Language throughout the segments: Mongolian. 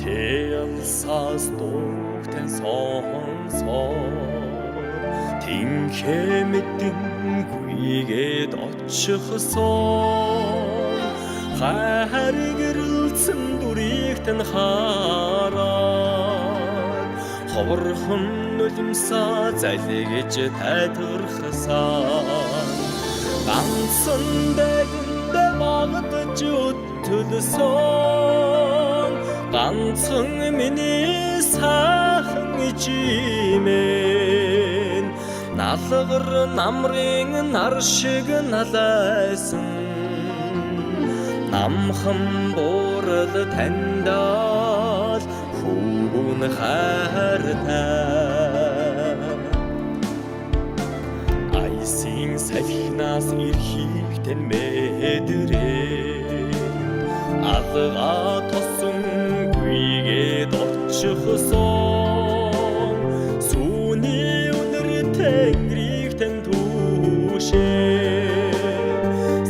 Teelsas дуугтэн сонсоод тэнхээ мэдэн гүйгээд очихсон хайр гэрэлцэн дүрийгтэн хараад ховорхон нулимсаа залгиж тайтгархсан ганцхан дэгэндээ магадж өтөлсөн ганцхан миний сайхан ичимэн налгар намрын нар шиг налайсан намхан буурал таньдал хүүн хайртай айсийн салхинаас ирхийг тань мэдрээ алгаа тосон гүйгээд очихсон сүүний өнөр тэнгэрийг тань түүшээ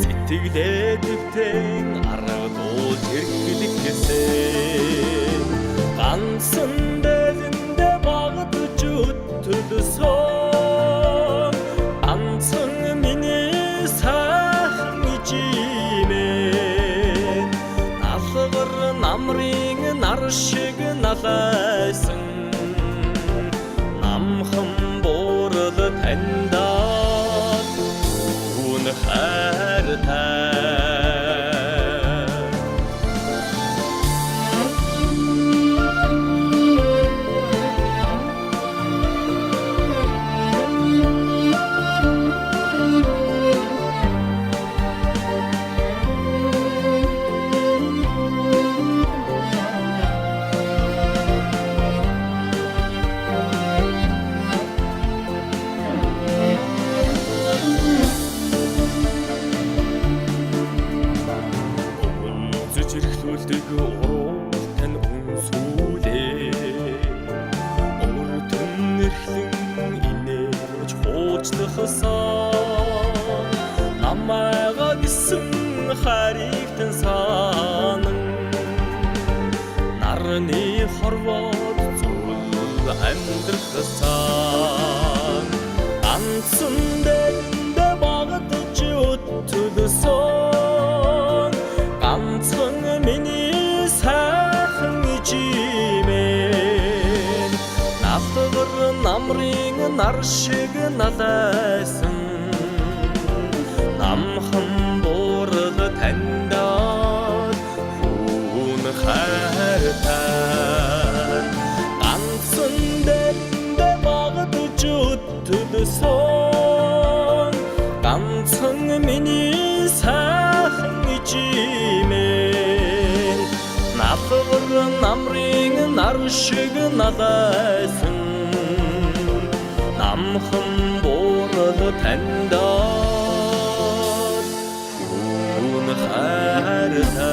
сэтгэлээ дэвтэн аргадуу тэрхлэгсэн ганцхан дэгэндээ багтж өтөлсөн ганцхан миний сайхан ичимэн налгар намрын нар шиг налайсан намхан буурал таньдаа хүүн хайртай Зэрхлүүлдэг уруу тань үнсүүлээ Өртөн нэрхлэн инээж хуучлагсан намайга гисэн хайрыг тань санан нарны хорвоод зүйл амьдрахсан ганцхан дэгэндээ багтж өтөлсөн ганцхан миний сайхан ичимэн налгар намрын нар шиг налайсан намхан буурал таньдаа хүүн хайртай ганцхан дэгэндээ багтж өтөлсөн ганцхан миний сайхан ичимэн налгар намрын нар шиг налайсан намхан буурал таньдаа хүүн хайртай